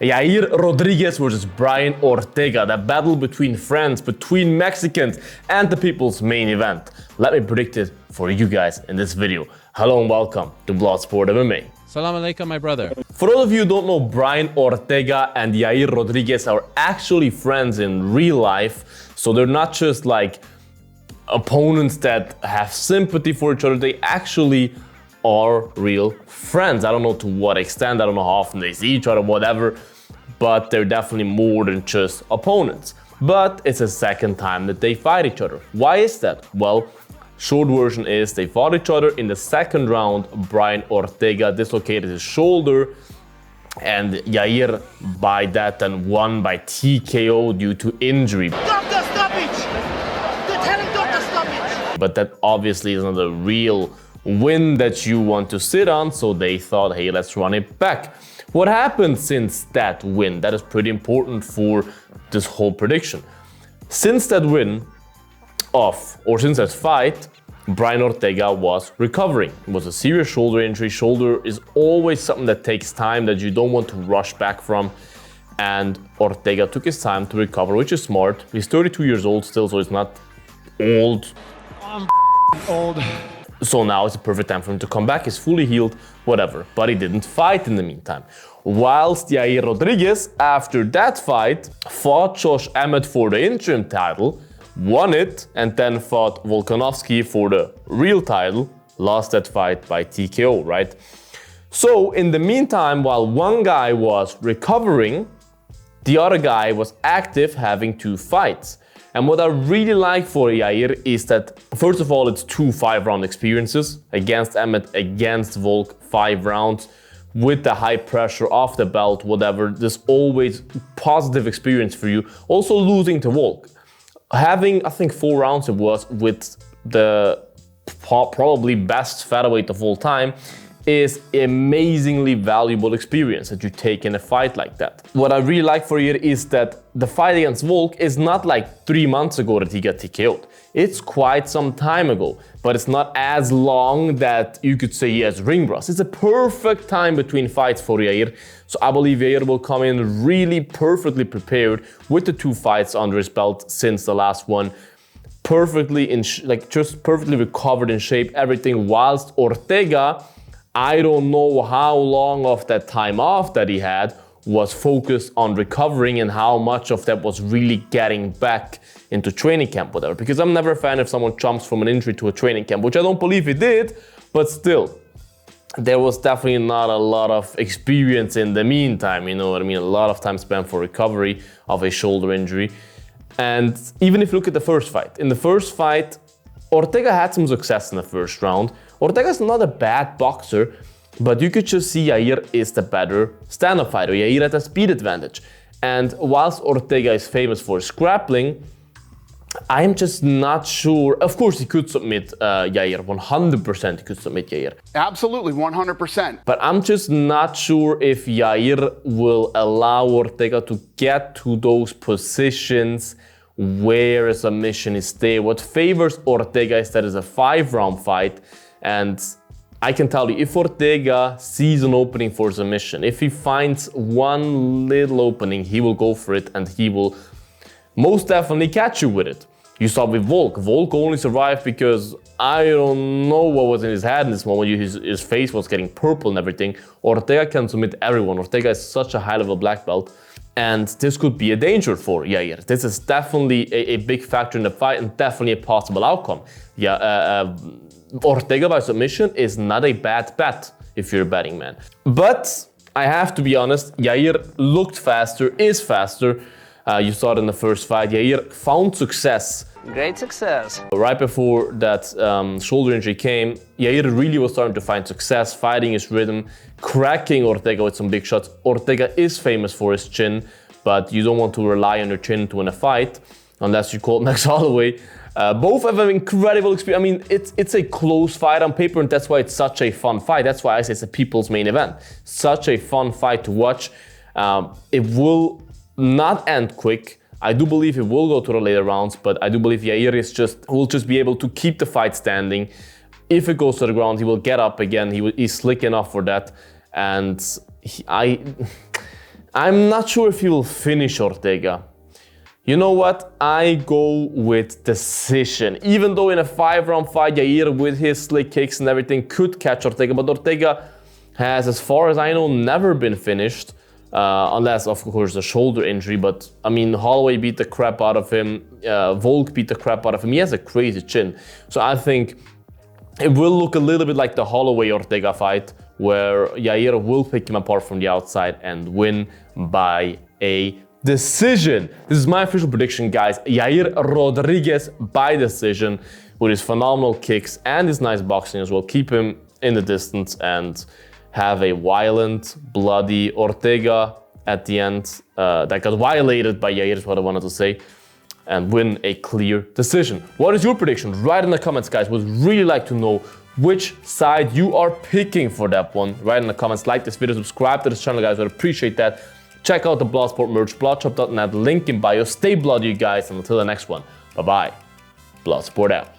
Yair Rodriguez versus Brian Ortega, the battle between friends, between Mexicans, and the people's main event. Let me predict it for you guys in this video. Hello and welcome to Bloodsport MMA. Salam alaikum, my brother. For all of you who don't know, Brian Ortega and Yair Rodriguez are actually friends in real life. So they're not just like opponents that have sympathy for each other. They actually are real friends. I don't know to what extent, I don't know how often they see each other, whatever, but they're definitely more than just opponents. But it's the second time that they fight each other. Why is that? Well, short version is they fought each other in the second round. Brian Ortega dislocated his shoulder and Yair by that then won by TKO due to injury. Doctor, stoppage! They're telling doctor stoppage! But that obviously is not a real win that you want to sit on, so they thought, hey, let's run it back. What happened since that win? That is pretty important for this whole prediction. Since that since that fight, Brian Ortega was recovering. It was a serious shoulder injury. Shoulder is always something that takes time, that you don't want to rush back from. And Ortega took his time to recover, which is smart. He's 32 years old still, so he's not old. I'm old. So now it's a perfect time for him to come back. He's fully healed, whatever. But he didn't fight in the meantime. Whilst Yair Rodriguez, after that fight, fought Josh Emmett for the interim title, won it, and then fought Volkanovski for the real title, lost that fight by TKO, right? So in the meantime, while one guy was recovering, the other guy was active, having 2 fights. And what I really like for Yair is that, first of all, it's 2 5-round experiences against Emmett, against Volk, 5 rounds with the high pressure off the belt, whatever. There's always positive experience for you. Also losing to Volk. Having, I think, 4 rounds it was with the probably best featherweight of all time is amazingly valuable experience that you take in a fight like that. What I really like for Yair is that the fight against Volk is not like 3 months ago that he got TKO'd. It's quite some time ago, but it's not as long that you could say he has ring rust. It's a perfect time between fights for Yair. So I believe Yair will come in really perfectly prepared with the 2 fights under his belt since the last one. Perfectly just perfectly recovered in shape, everything, whilst Ortega, I don't know how long of that time off that he had was focused on recovering and how much of that was really getting back into training camp, whatever. Because I'm never a fan if someone jumps from an injury to a training camp, which I don't believe he did, but still, there was definitely not a lot of experience in the meantime, you know what I mean? A lot of time spent for recovery of a shoulder injury. And even if you look at the first fight, in the first fight, Ortega had some success in the first round. Ortega's not a bad boxer, but you could just see Yair is the better stand-up fighter. Yair had a speed advantage. And whilst Ortega is famous for his grappling, I'm just not sure. Of course, he could submit Yair. 100% he could submit Yair. Absolutely, 100%. But I'm just not sure if Yair will allow Ortega to get to those positions where a submission is there. What favors Ortega is that it's a 5-round fight. And I can tell you, if Ortega sees an opening for submission, if he finds one little opening, he will go for it and he will most definitely catch you with it. You saw with Volk. Volk only survived because I don't know what was in his head in this moment. His face was getting purple and everything. Ortega can submit everyone. Ortega is such a high-level black belt. And this could be a danger for Yair. This is definitely a big factor in the fight and definitely a possible outcome. Ortega by submission is not a bad bet if you're a betting man. But I have to be honest, Yair looked faster, is faster. You saw it in the first fight. Yair found success. Great success. Right before that shoulder injury came, Yair really was starting to find success, finding his rhythm, cracking Ortega with some big shots. Ortega is famous for his chin, but you don't want to rely on your chin to win a fight, unless you call it Max Holloway. Both have an incredible experience. I mean, it's a close fight on paper, and that's why it's such a fun fight. That's why I say it's a people's main event. Such a fun fight to watch. It will not end quick. I do believe it will go to the later rounds, but I do believe Yair will just be able to keep the fight standing. If it goes to the ground, he will get up again. He's slick enough for that. And I'm not sure if he will finish Ortega. You know what? I go with decision. Even though in a 5-round fight, Yair with his slick kicks and everything could catch Ortega, but Ortega has, as far as I know, never been finished. Unless, of course, a shoulder injury. But, I mean, Holloway beat the crap out of him. Volk beat the crap out of him. He has a crazy chin. So I think it will look a little bit like the Holloway-Ortega fight, where Yair will pick him apart from the outside and win by a decision. This is my official prediction, guys. Yair Rodriguez by decision with his phenomenal kicks and his nice boxing as well. Keep him in the distance and have a violent, bloody Ortega at the end that got violated by Yair is what I wanted to say, and win a clear decision. What is your prediction? Write in the comments, guys. Would really like to know which side you are picking for that one. Write in the comments, like this video, subscribe to this channel, guys. I'd appreciate that. Check out the Bloodsport merch, bloodshop.net, link in bio. Stay bloody, you guys, and until the next one, bye-bye. Bloodsport out.